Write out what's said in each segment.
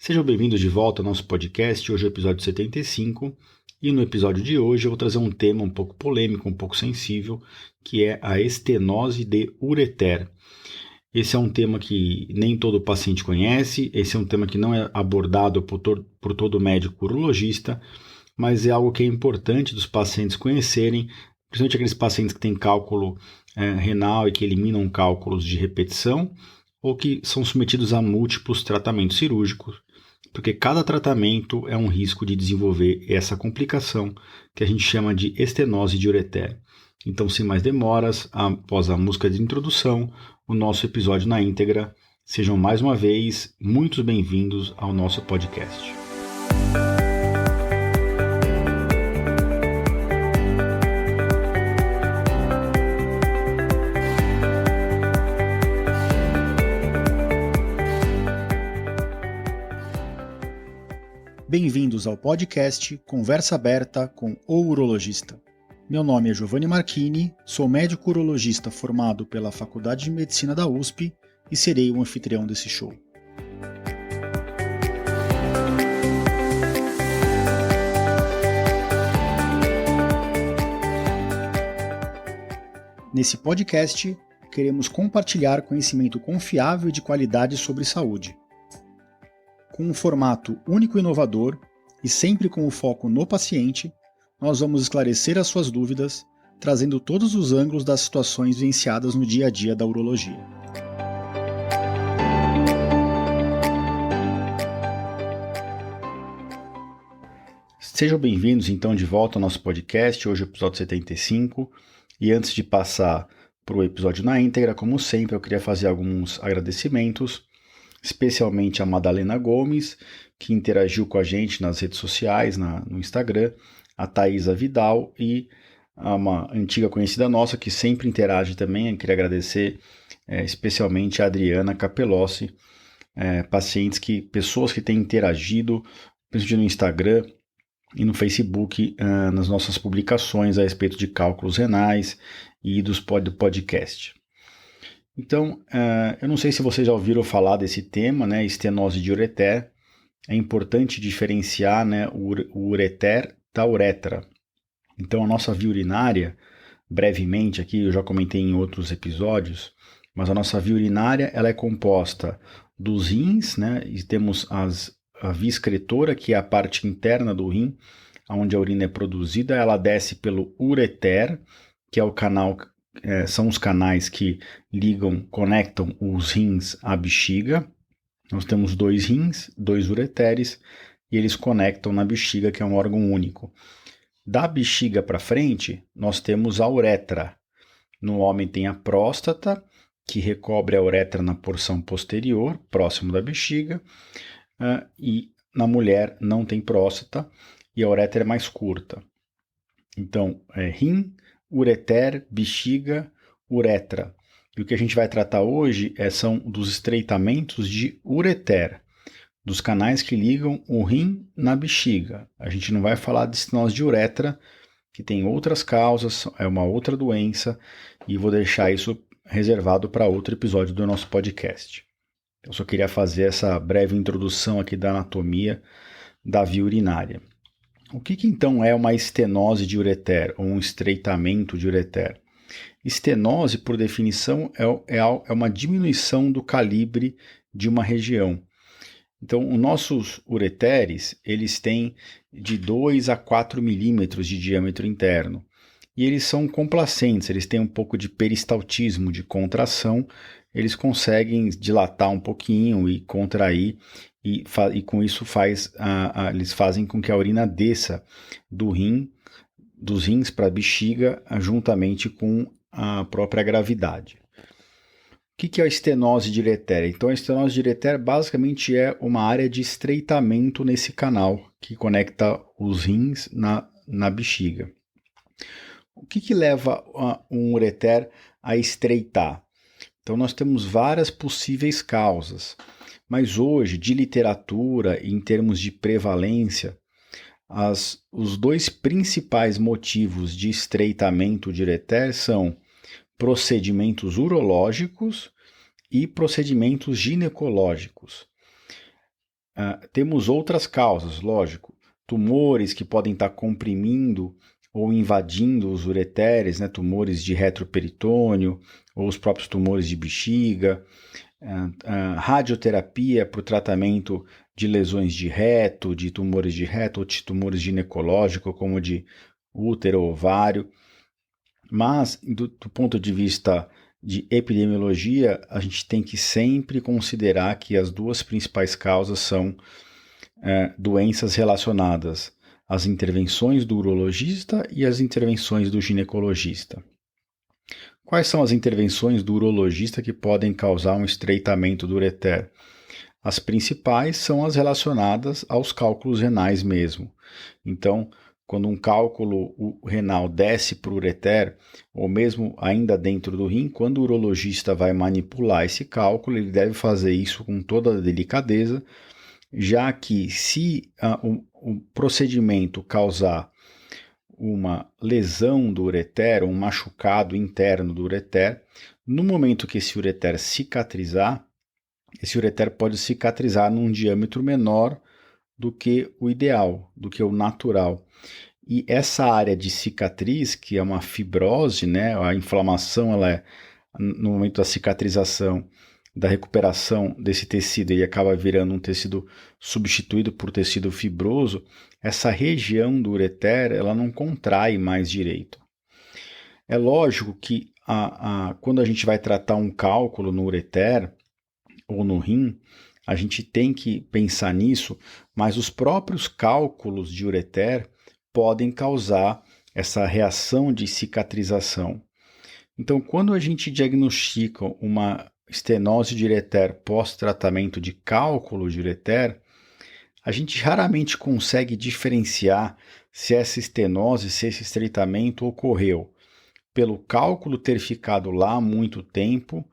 Sejam bem-vindos de volta ao nosso podcast, hoje é o episódio 75, e no episódio de hoje eu vou trazer um tema um pouco polêmico, um pouco sensível, que é a estenose de ureter. Esse é um tema que nem todo paciente conhece, esse é um tema que não é abordado por todo médico urologista, mas é algo que é importante dos pacientes conhecerem, principalmente aqueles pacientes que têm cálculo renal e que eliminam cálculos de repetição, ou que são submetidos a múltiplos tratamentos cirúrgicos, porque cada tratamento é um risco de desenvolver essa complicação que a gente chama de estenose de ureter. Então, sem mais demoras, após a música de introdução, o nosso episódio na íntegra. Sejam mais uma vez muito bem-vindos ao nosso podcast. Bem-vindos ao podcast Conversa Aberta com o Urologista. Meu nome é Giovanni Marchini, sou médico urologista formado pela Faculdade de Medicina da USP e serei o anfitrião desse show. Nesse podcast, queremos compartilhar conhecimento confiável e de qualidade sobre saúde. Com um formato único e inovador, e sempre com o foco no paciente, nós vamos esclarecer as suas dúvidas, trazendo todos os ângulos das situações vivenciadas no dia a dia da urologia. Sejam bem-vindos então de volta ao nosso podcast, hoje é o episódio 75, e antes de passar para o episódio na íntegra, como sempre, eu queria fazer alguns agradecimentos, especialmente a Madalena Gomes, que interagiu com a gente nas redes sociais, no Instagram, a Thaisa Vidal e uma antiga conhecida nossa que sempre interage também. Eu queria agradecer especialmente a Adriana Capelossi, pessoas que têm interagido, principalmente no Instagram e no Facebook, nas nossas publicações a respeito de cálculos renais e do podcast. Então, eu não sei se vocês já ouviram falar desse tema, né, estenose de ureter. É importante diferenciar, né, o ureter da uretra. Então, a nossa via urinária, brevemente aqui, eu já comentei em outros episódios, mas a nossa via urinária ela é composta dos rins, né, e temos a via excretora, que é a parte interna do rim, onde a urina é produzida. Ela desce pelo ureter, que é o canal. São os canais que conectam os rins à bexiga. Nós temos 2 rins, 2 ureteres, e eles conectam na bexiga, que é um órgão único. Da bexiga para frente, nós temos a uretra. No homem tem a próstata, que recobre a uretra na porção posterior, próximo da bexiga, e na mulher não tem próstata, e a uretra é mais curta. Então, rim, ureter, bexiga, uretra. E o que a gente vai tratar hoje são dos estreitamentos de ureter, dos canais que ligam o rim na bexiga. A gente não vai falar de estenose de uretra, que tem outras causas, é uma outra doença, e vou deixar isso reservado para outro episódio do nosso podcast. Eu só queria fazer essa breve introdução aqui da anatomia da via urinária. O que então é uma estenose de ureter, ou um estreitamento de ureter? Estenose, por definição, é uma diminuição do calibre de uma região. Então, os nossos ureteres, eles têm de 2 a 4 milímetros de diâmetro interno. E eles são complacentes, eles têm um pouco de peristaltismo, de contração. Eles conseguem dilatar um pouquinho e contrair, e com isso eles fazem com que a urina desça dos rins para a bexiga, juntamente com a própria gravidade. O que é a estenose de ureter? Então, a estenose de ureter basicamente é uma área de estreitamento nesse canal que conecta os rins na bexiga. O que leva um ureter a estreitar? Então, nós temos várias possíveis causas, mas hoje, de literatura e em termos de prevalência, os 2 principais motivos de estreitamento de ureter são procedimentos urológicos e procedimentos ginecológicos. Temos outras causas, lógico, tumores que podem estar comprimindo ou invadindo os ureteres, né, tumores de retroperitônio ou os próprios tumores de bexiga, radioterapia para o tratamento de lesões de reto, de tumores de reto ou de tumores ginecológicos, como de útero, ovário. Mas, do ponto de vista de epidemiologia, a gente tem que sempre considerar que as duas principais causas são doenças relacionadas às intervenções do urologista e às intervenções do ginecologista. Quais são as intervenções do urologista que podem causar um estreitamento do ureter? As principais são as relacionadas aos cálculos renais mesmo. Então, quando um cálculo renal desce para o ureter, ou mesmo ainda dentro do rim, quando o urologista vai manipular esse cálculo, ele deve fazer isso com toda a delicadeza, já que se o procedimento causar uma lesão do ureter, um machucado interno do ureter, no momento que esse ureter cicatrizar, esse ureter pode cicatrizar num diâmetro menor do que o ideal, do que o natural. E essa área de cicatriz, que é uma fibrose, né, a inflamação, ela é, no momento da cicatrização, da recuperação desse tecido, ele acaba virando um tecido substituído por tecido fibroso, essa região do ureter, ela não contrai mais direito. É lógico que quando a gente vai tratar um cálculo no ureter ou no rim, a gente tem que pensar nisso, mas os próprios cálculos de ureter podem causar essa reação de cicatrização. Então, quando a gente diagnostica uma estenose de ureter pós-tratamento de cálculo de ureter, a gente raramente consegue diferenciar se essa estenose, se esse estreitamento ocorreu pelo cálculo ter ficado lá há muito tempo.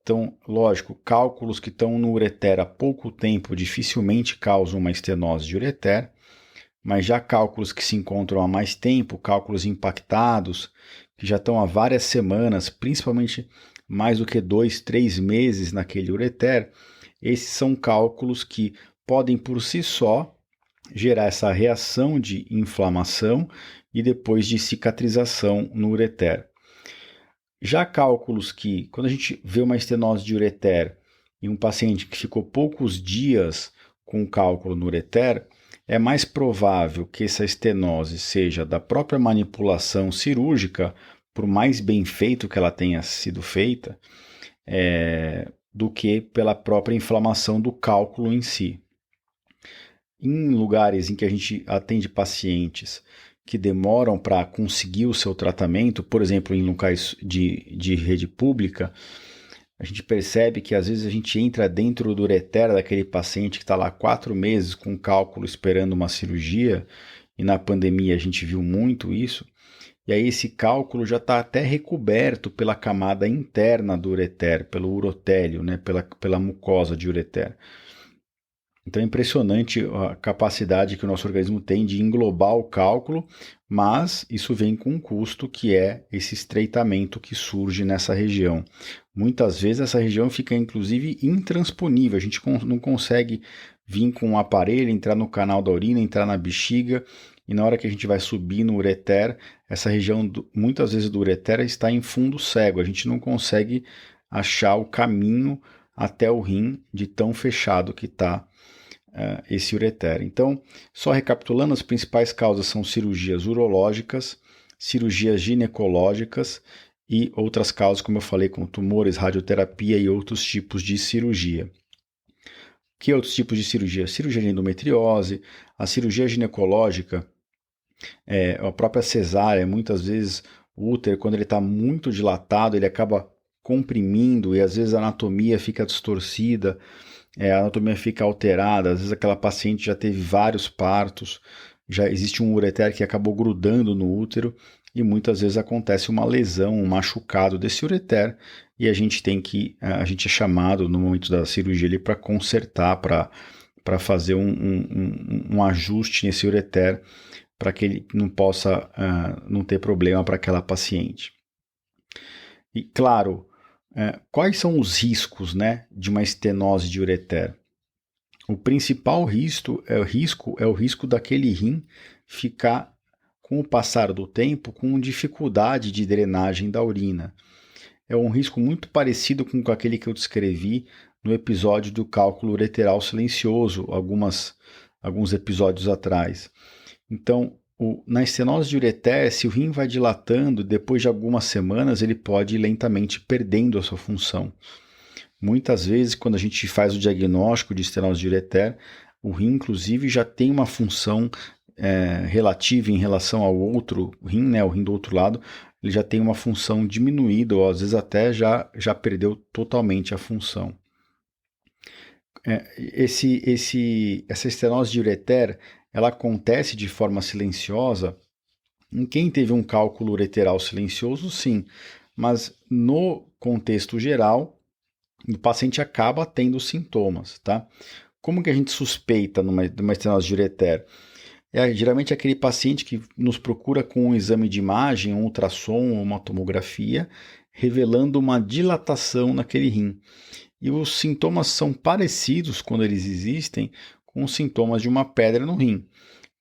Então, lógico, cálculos que estão no ureter há pouco tempo dificilmente causam uma estenose de ureter, mas já cálculos que se encontram há mais tempo, cálculos impactados, que já estão há várias semanas, principalmente mais do que 2, 3 meses naquele ureter, esses são cálculos que podem por si só gerar essa reação de inflamação e depois de cicatrização no ureter. Já cálculos que, quando a gente vê uma estenose de ureter em um paciente que ficou poucos dias com cálculo no ureter, é mais provável que essa estenose seja da própria manipulação cirúrgica, por mais bem feito que ela tenha sido feita, do que pela própria inflamação do cálculo em si. Em lugares em que a gente atende pacientes que demoram para conseguir o seu tratamento, por exemplo, em locais de rede pública, a gente percebe que às vezes a gente entra dentro do ureter daquele paciente que está lá 4 meses com cálculo esperando uma cirurgia, e na pandemia a gente viu muito isso, e aí esse cálculo já está até recoberto pela camada interna do ureter, pelo urotélio, né, pela mucosa de ureter. Então é impressionante a capacidade que o nosso organismo tem de englobar o cálculo, mas isso vem com um custo, que é esse estreitamento que surge nessa região. Muitas vezes essa região fica inclusive intransponível, a gente não consegue vir com um aparelho, entrar no canal da urina, entrar na bexiga, e na hora que a gente vai subir no ureter, essa região muitas vezes do ureter está em fundo cego, a gente não consegue achar o caminho até o rim de tão fechado que está esse ureter. Então, só recapitulando, as principais causas são cirurgias urológicas, cirurgias ginecológicas e outras causas, como eu falei, como tumores, radioterapia e outros tipos de cirurgia. Que outros tipos de cirurgia? Cirurgia de endometriose, a cirurgia ginecológica, a própria cesárea, muitas vezes o útero, quando ele está muito dilatado, ele acaba comprimindo e às vezes a anatomia fica distorcida, a anatomia fica alterada, às vezes aquela paciente já teve vários partos, já existe um ureter que acabou grudando no útero e muitas vezes acontece uma lesão, um machucado desse ureter e a gente é chamado no momento da cirurgia ali para consertar, para fazer um ajuste nesse ureter para que ele não possa não ter problema para aquela paciente. E claro, quais são os riscos, né, de uma estenose de ureter? O principal risco é o risco daquele rim ficar, com o passar do tempo, com dificuldade de drenagem da urina. É um risco muito parecido com aquele que eu descrevi no episódio do cálculo ureteral silencioso, alguns episódios atrás. Então, na estenose de ureter, se o rim vai dilatando, depois de algumas semanas ele pode ir lentamente perdendo a sua função. Muitas vezes, quando a gente faz o diagnóstico de estenose de ureter, o rim, inclusive, já tem uma função relativa em relação ao outro rim, né, o rim do outro lado, ele já tem uma função diminuída, ou às vezes até já perdeu totalmente a função. Essa estenose de ureter, ela acontece de forma silenciosa. Em quem teve um cálculo ureteral silencioso, sim, mas no contexto geral, o paciente acaba tendo sintomas, tá? Como que a gente suspeita de uma estenose de ureter? Geralmente é aquele paciente que nos procura com um exame de imagem, um ultrassom ou uma tomografia, revelando uma dilatação naquele rim. E os sintomas são parecidos, quando eles existem, com os sintomas de uma pedra no rim.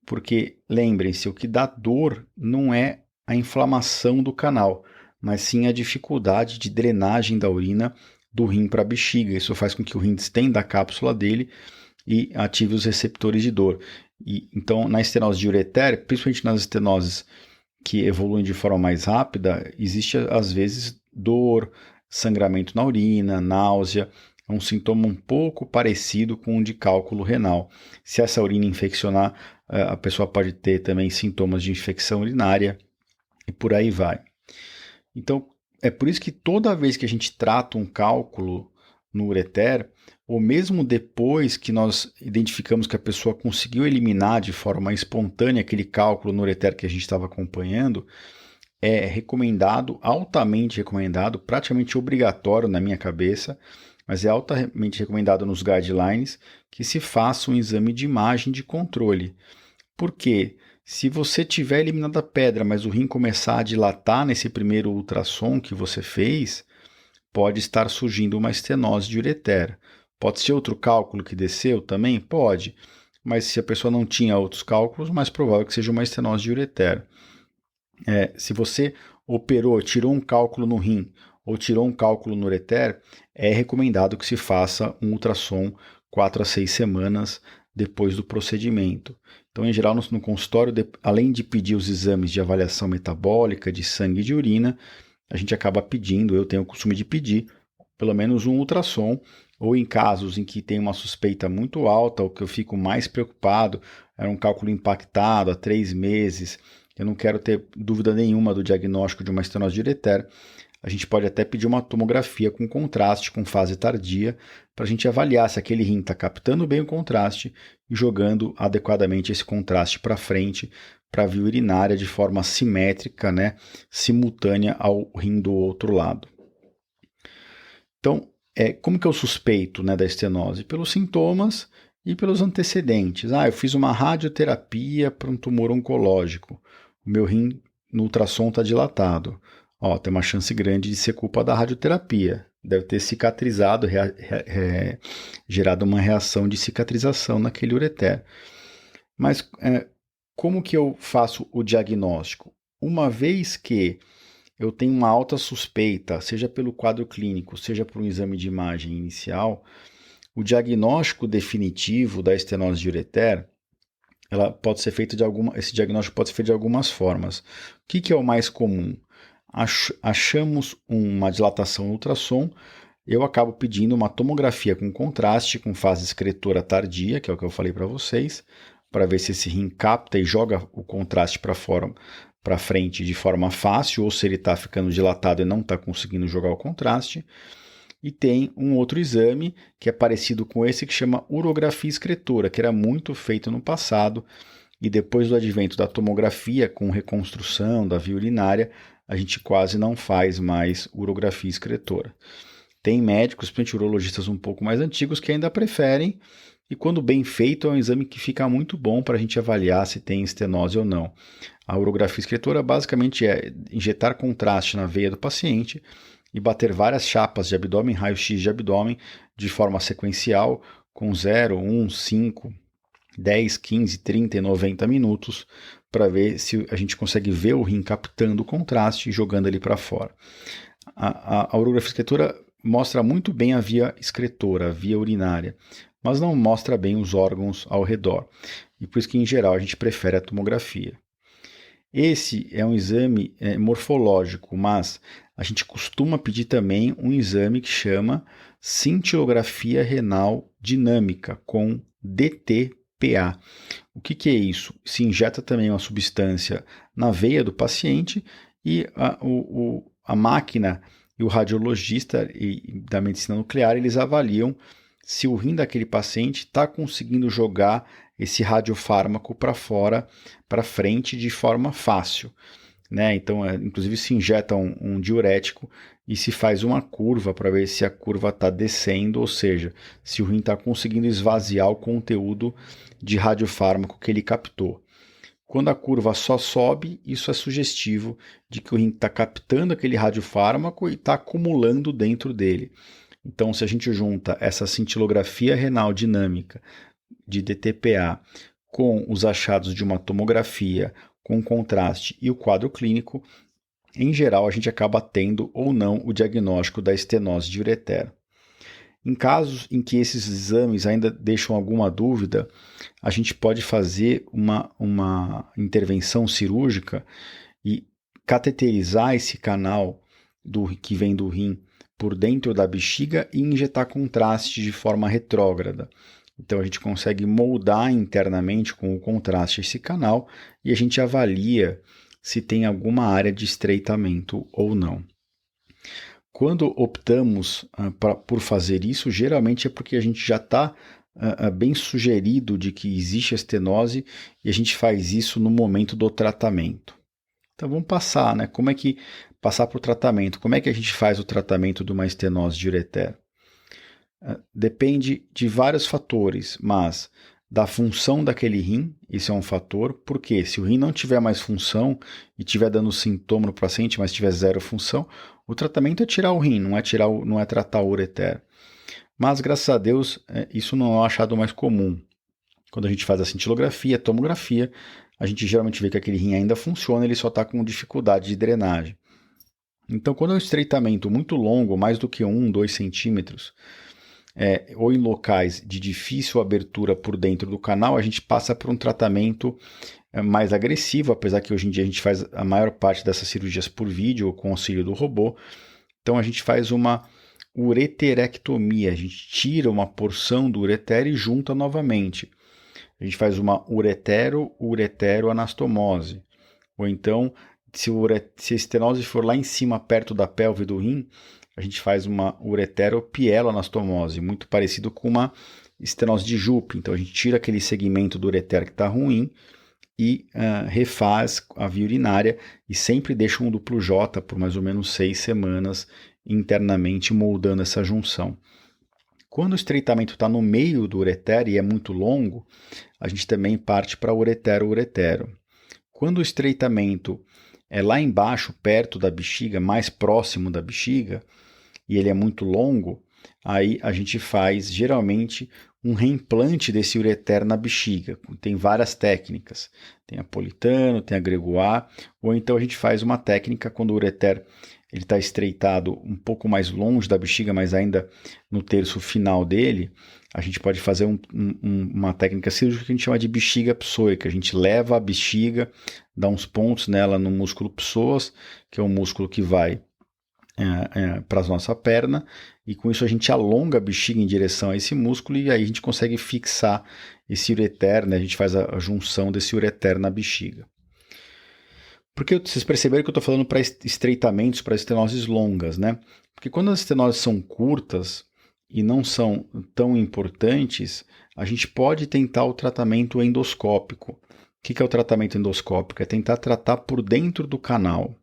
Porque, lembrem-se, o que dá dor não é a inflamação do canal, mas sim a dificuldade de drenagem da urina do rim para a bexiga. Isso faz com que o rim distenda a cápsula dele e ative os receptores de dor. Então, na estenose de ureter, principalmente nas estenoses que evoluem de forma mais rápida, existe às vezes dor, sangramento na urina, náusea. É um sintoma um pouco parecido com o de cálculo renal. Se essa urina infeccionar, a pessoa pode ter também sintomas de infecção urinária e por aí vai. Então, é por isso que toda vez que a gente trata um cálculo no ureter, ou mesmo depois que nós identificamos que a pessoa conseguiu eliminar de forma espontânea aquele cálculo no ureter que a gente estava acompanhando, é recomendado, altamente recomendado, praticamente obrigatório na minha cabeça, mas é altamente recomendado nos guidelines que se faça um exame de imagem de controle. Por quê? Se você tiver eliminado a pedra, mas o rim começar a dilatar nesse primeiro ultrassom que você fez, pode estar surgindo uma estenose de ureter. Pode ser outro cálculo que desceu também? Pode. Mas se a pessoa não tinha outros cálculos, mais provável que seja uma estenose de ureter. Se você operou, tirou um cálculo no rim ou tirou um cálculo no ureter, é recomendado que se faça um ultrassom 4 a 6 semanas depois do procedimento. Então, em geral, no consultório, além de pedir os exames de avaliação metabólica, de sangue e de urina, a gente acaba pedindo, eu tenho o costume de pedir, pelo menos um ultrassom, ou em casos em que tem uma suspeita muito alta, ou que eu fico mais preocupado, era um cálculo impactado há 3 meses, eu não quero ter dúvida nenhuma do diagnóstico de uma estenose de ureter, a gente pode até pedir uma tomografia com contraste, com fase tardia, para a gente avaliar se aquele rim está captando bem o contraste e jogando adequadamente esse contraste para frente, para a via urinária de forma simétrica, né, simultânea ao rim do outro lado. Então, como que eu suspeito, né, da estenose? Pelos sintomas e pelos antecedentes. Eu fiz uma radioterapia para um tumor oncológico. O meu rim no ultrassom está dilatado. Tem uma chance grande de ser culpa da radioterapia. Deve ter cicatrizado, gerado uma reação de cicatrização naquele ureter. Mas como que eu faço o diagnóstico? Uma vez que eu tenho uma alta suspeita, seja pelo quadro clínico, seja por um exame de imagem inicial, o diagnóstico definitivo da estenose de ureter, esse diagnóstico pode ser feito de algumas formas. O que é o mais comum? Achamos uma dilatação no ultrassom, eu acabo pedindo uma tomografia com contraste, com fase excretora tardia, que é o que eu falei para vocês, para ver se esse rim capta e joga o contraste para frente de forma fácil, ou se ele está ficando dilatado e não está conseguindo jogar o contraste. E tem um outro exame que é parecido com esse, que chama urografia excretora, que era muito feito no passado, e depois do advento da tomografia com reconstrução da via urinária, a gente quase não faz mais urografia excretora. Tem médicos, principalmente urologistas um pouco mais antigos, que ainda preferem, e quando bem feito é um exame que fica muito bom para a gente avaliar se tem estenose ou não. A urografia excretora basicamente é injetar contraste na veia do paciente e bater várias chapas de abdômen, raio-x de abdômen, de forma sequencial, com 0, 1, 5, 10, 15, 30 e 90 minutos para ver se a gente consegue ver o rim captando o contraste e jogando ele para fora. A urografia excretora mostra muito bem a via excretora, a via urinária, mas não mostra bem os órgãos ao redor. E por isso que, em geral, a gente prefere a tomografia. Esse é um exame morfológico, mas a gente costuma pedir também um exame que chama cintilografia renal dinâmica, com DTPA. O que é isso? Se injeta também uma substância na veia do paciente e a máquina e o radiologista da medicina nuclear, eles avaliam se o rim daquele paciente está conseguindo jogar esse radiofármaco para fora, para frente, de forma fácil. Né? Então, inclusive, se injeta um diurético e se faz uma curva para ver se a curva está descendo, ou seja, se o rim está conseguindo esvaziar o conteúdo de radiofármaco que ele captou. Quando a curva só sobe, isso é sugestivo de que o rim está captando aquele radiofármaco e está acumulando dentro dele. Então, se a gente junta essa cintilografia renal dinâmica de DTPA com os achados de uma tomografia com contraste e o quadro clínico, em geral a gente acaba tendo ou não o diagnóstico da estenose de ureter. Em casos em que esses exames ainda deixam alguma dúvida, a gente pode fazer uma intervenção cirúrgica e cateterizar esse canal que vem do rim por dentro da bexiga e injetar contraste de forma retrógrada. Então a gente consegue moldar internamente com o contraste esse canal e a gente avalia se tem alguma área de estreitamento ou não. Quando optamos por fazer isso, geralmente é porque a gente já está bem sugerido de que existe estenose e a gente faz isso no momento do tratamento. Então vamos passar, né? Como é que passar para o tratamento? Como é que a gente faz o tratamento de uma estenose de ureter? Depende de vários fatores, mas da função daquele rim, isso é um fator, porque se o rim não tiver mais função e estiver dando sintoma no paciente, mas tiver zero função, o tratamento é tirar o rim, não é tratar o ureter. Mas, graças a Deus, isso não é o achado mais comum. Quando a gente faz a cintilografia, a tomografia, a gente geralmente vê que aquele rim ainda funciona, ele só está com dificuldade de drenagem. Então, quando é um estreitamento muito longo, mais do que 1, 2 centímetros, ou em locais de difícil abertura por dentro do canal, a gente passa por um tratamento mais agressivo, apesar que hoje em dia a gente faz a maior parte dessas cirurgias por vídeo ou com auxílio do robô. Então a gente faz uma ureterectomia, a gente tira uma porção do ureter e junta novamente. A gente faz uma uretero-anastomose. Ou então, se a estenose for lá em cima, perto da pelve do rim, a gente faz uma uretero-pieloanastomose, muito parecido com uma estenose de Jupe. Então a gente tira aquele segmento do ureter que está ruim e refaz a via urinária e sempre deixa um duplo J por mais ou menos 6 semanas internamente moldando essa junção. Quando o estreitamento está no meio do ureter e é muito longo, a gente também parte para uretero-uretero. Quando o estreitamento é lá embaixo, perto da bexiga, mais próximo da bexiga, e ele é muito longo, aí a gente faz geralmente um reimplante desse ureter na bexiga. Tem várias técnicas, tem a Politano, tem a Gregoire, ou então a gente faz uma técnica quando o ureter está estreitado um pouco mais longe da bexiga, mas ainda no terço final dele, a gente pode fazer uma técnica cirúrgica que a gente chama de bexiga psoica. A gente leva a bexiga, dá uns pontos nela no músculo psoas, que é um músculo que vai para a nossa perna, e com isso a gente alonga a bexiga em direção a esse músculo e aí a gente consegue fixar esse ureter, né? A gente faz a junção desse ureter na bexiga. Porque vocês perceberam que eu estou falando para estreitamentos, para estenoses longas, né? Porque quando as estenoses são curtas e não são tão importantes, a gente pode tentar o tratamento endoscópico. O que é o tratamento endoscópico? É tentar tratar por dentro do canal.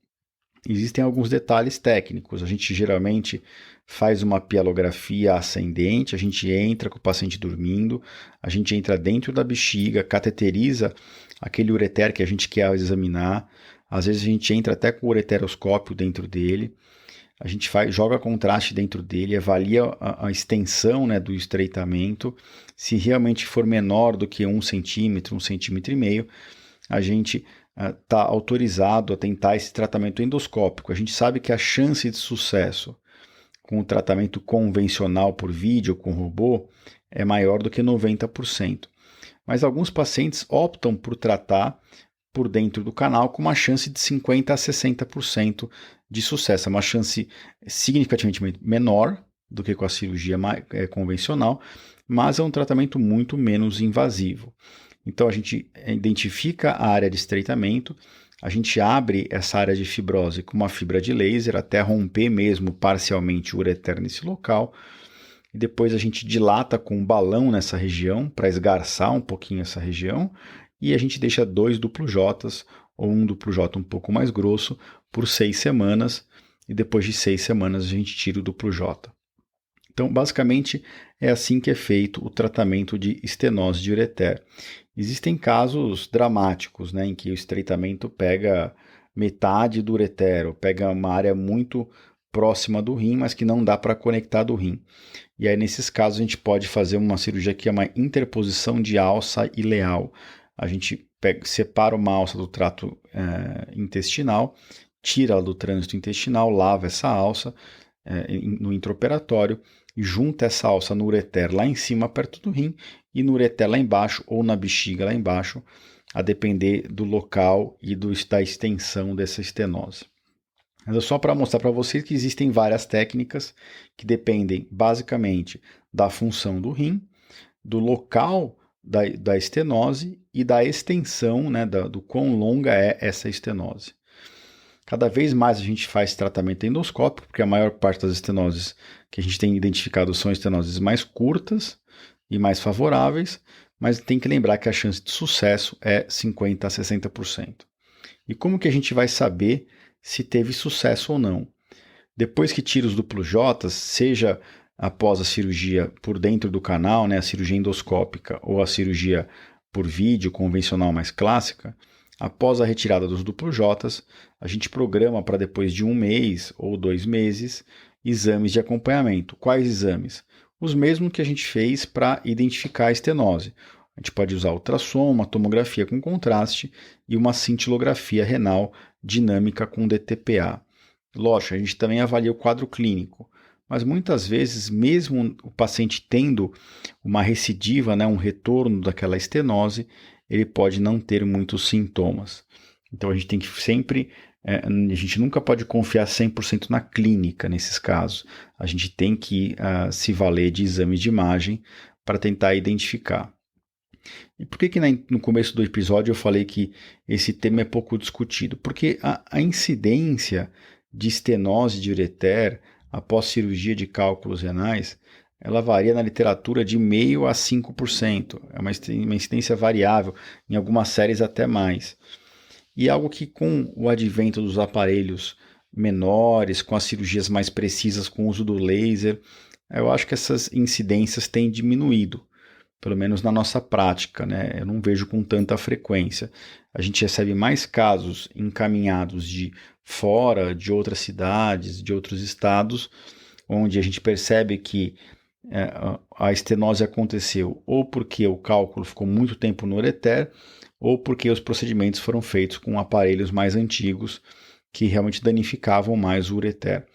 Existem alguns detalhes técnicos. A gente geralmente faz uma pielografia ascendente, a gente entra com o paciente dormindo, a gente entra dentro da bexiga, cateteriza aquele ureter que a gente quer examinar. Às vezes a gente entra até com o ureteroscópio dentro dele. a gente joga contraste dentro dele, avalia a extensão, né, do estreitamento. Se realmente for menor do que 1 centímetro, 1,5 centímetros, a gente está autorizado a tentar esse tratamento endoscópico. A gente sabe que a chance de sucesso com o tratamento convencional por vídeo com robô é maior do que 90%. Mas alguns pacientes optam por tratar por dentro do canal com uma chance de 50% a 60% de sucesso. É uma chance significativamente menor do que com a cirurgia convencional, mas é um tratamento muito menos invasivo. Então a gente identifica a área de estreitamento, a gente abre essa área de fibrose com uma fibra de laser até romper mesmo parcialmente o ureter nesse local, e depois a gente dilata com um balão nessa região para esgarçar um pouquinho essa região, e a gente deixa 2 duplo Js ou um duplo J um pouco mais grosso por 6 semanas, e depois de 6 semanas a gente tira o duplo J. Então, basicamente, é assim que é feito o tratamento de estenose de ureter. Existem casos dramáticos, né, em que o estreitamento pega metade do ureter, ou pega uma área muito próxima do rim, mas que não dá para conectar do rim. E aí, nesses casos, a gente pode fazer uma cirurgia que é uma interposição de alça ileal. A gente separa uma alça do trato intestinal, tira ela do trânsito intestinal, lava essa alça no intraoperatório e junta essa alça no ureter lá em cima, perto do rim, e no ureter lá embaixo ou na bexiga lá embaixo, a depender do local e da extensão dessa estenose. Mas é só para mostrar para vocês que existem várias técnicas que dependem basicamente da função do rim, do local da estenose e da extensão, né, do quão longa é essa estenose. Cada vez mais a gente faz tratamento endoscópico, porque a maior parte das estenoses que a gente tem identificado são estenoses mais curtas e mais favoráveis, mas tem que lembrar que a chance de sucesso é 50% a 60%. E como que a gente vai saber se teve sucesso ou não? Depois que tira os duplos Js, seja após a cirurgia por dentro do canal, né, a cirurgia endoscópica ou a cirurgia por vídeo convencional mais clássica, após a retirada dos duplos Js, a gente programa para depois de 1 mês ou 2 meses exames de acompanhamento. Quais exames? Os mesmos que a gente fez para identificar a estenose. A gente pode usar ultrassom, uma tomografia com contraste e uma cintilografia renal dinâmica com DTPA. Lógico, a gente também avalia o quadro clínico, mas muitas vezes, mesmo o paciente tendo uma recidiva, né, um retorno daquela estenose, ele pode não ter muitos sintomas. Então a gente tem que sempre, a gente nunca pode confiar 100% na clínica nesses casos. A gente tem que se valer de exames de imagem para tentar identificar. E por que no começo do episódio eu falei que esse tema é pouco discutido? Porque a incidência de estenose de ureter após cirurgia de cálculos renais, ela varia na literatura de 0,5% a 5%. É uma incidência variável, em algumas séries até mais. E algo que com o advento dos aparelhos menores, com as cirurgias mais precisas, com o uso do laser, eu acho que essas incidências têm diminuído, pelo menos na nossa prática, né? Eu não vejo com tanta frequência. A gente recebe mais casos encaminhados de fora, de outras cidades, de outros estados, onde a gente percebe que a estenose aconteceu ou porque o cálculo ficou muito tempo no ureter, ou porque os procedimentos foram feitos com aparelhos mais antigos que realmente danificavam mais o ureter.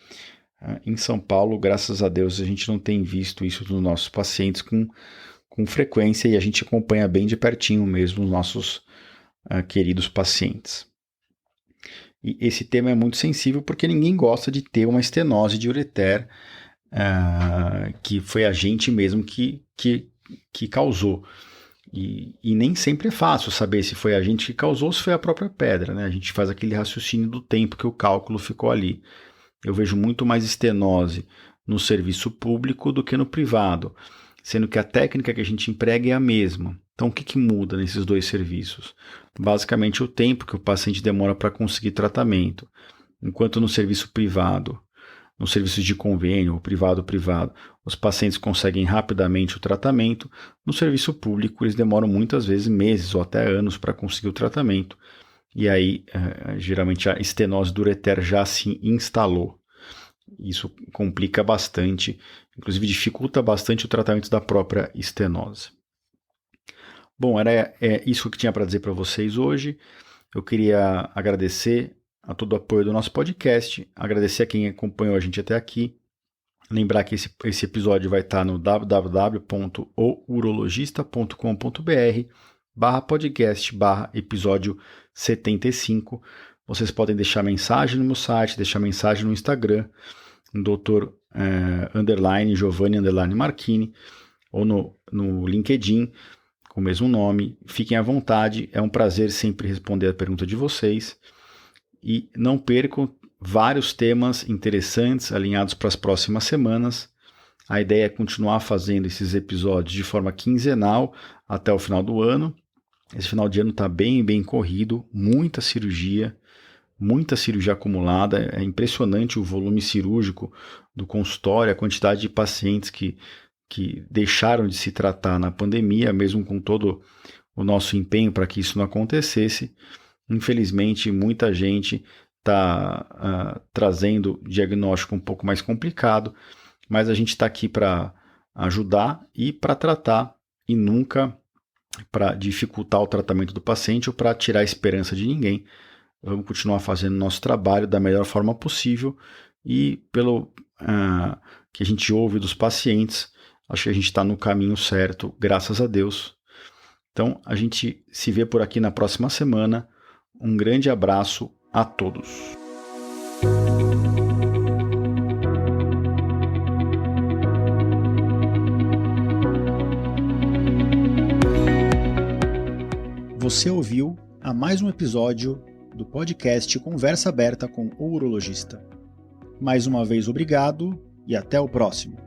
Em São Paulo, graças a Deus, a gente não tem visto isso nos nossos pacientes com frequência e a gente acompanha bem de pertinho mesmo os nossos queridos pacientes. E esse tema é muito sensível porque ninguém gosta de ter uma estenose de ureter que foi a gente mesmo que causou. E nem sempre é fácil saber se foi a gente que causou ou se foi a própria pedra, né? A gente faz aquele raciocínio do tempo que o cálculo ficou ali. Eu vejo muito mais estenose no serviço público do que no privado, sendo que a técnica que a gente emprega é a mesma. Então, o que muda nesses dois serviços? Basicamente, o tempo que o paciente demora para conseguir tratamento. Enquanto no serviço privado, no serviço de convênio, ou privado-privado, os pacientes conseguem rapidamente o tratamento, no serviço público eles demoram muitas vezes meses ou até anos para conseguir o tratamento. E aí, geralmente, a estenose do ureter já se instalou. Isso complica bastante, inclusive dificulta bastante o tratamento da própria estenose. Bom, era isso que tinha para dizer para vocês hoje. Eu queria agradecer a todo o apoio do nosso podcast, agradecer a quem acompanhou a gente até aqui. Lembrar que esse episódio vai estar no www.ourologista.com.br/podcast/episódio 75. Vocês podem deixar mensagem no meu site, deixar mensagem no Instagram, no Dr. Giovanni Marchini, ou no LinkedIn, com o mesmo nome. Fiquem à vontade, é um prazer sempre responder a pergunta de vocês. E não percam vários temas interessantes alinhados para as próximas semanas. A ideia é continuar fazendo esses episódios de forma quinzenal até o final do ano. Esse final de ano está bem corrido, muita cirurgia acumulada. É impressionante o volume cirúrgico do consultório, a quantidade de pacientes que deixaram de se tratar na pandemia, mesmo com todo o nosso empenho para que isso não acontecesse. Infelizmente, muita gente está trazendo diagnóstico um pouco mais complicado, mas a gente está aqui para ajudar e para tratar, e nunca para dificultar o tratamento do paciente ou para tirar a esperança de ninguém. Vamos continuar fazendo nosso trabalho da melhor forma possível, e pelo que a gente ouve dos pacientes, acho que a gente está no caminho certo, graças a Deus. Então, a gente se vê por aqui na próxima semana. Um grande abraço a todos. Você ouviu a mais um episódio do podcast Conversa Aberta com o Urologista. Mais uma vez, obrigado e até o próximo.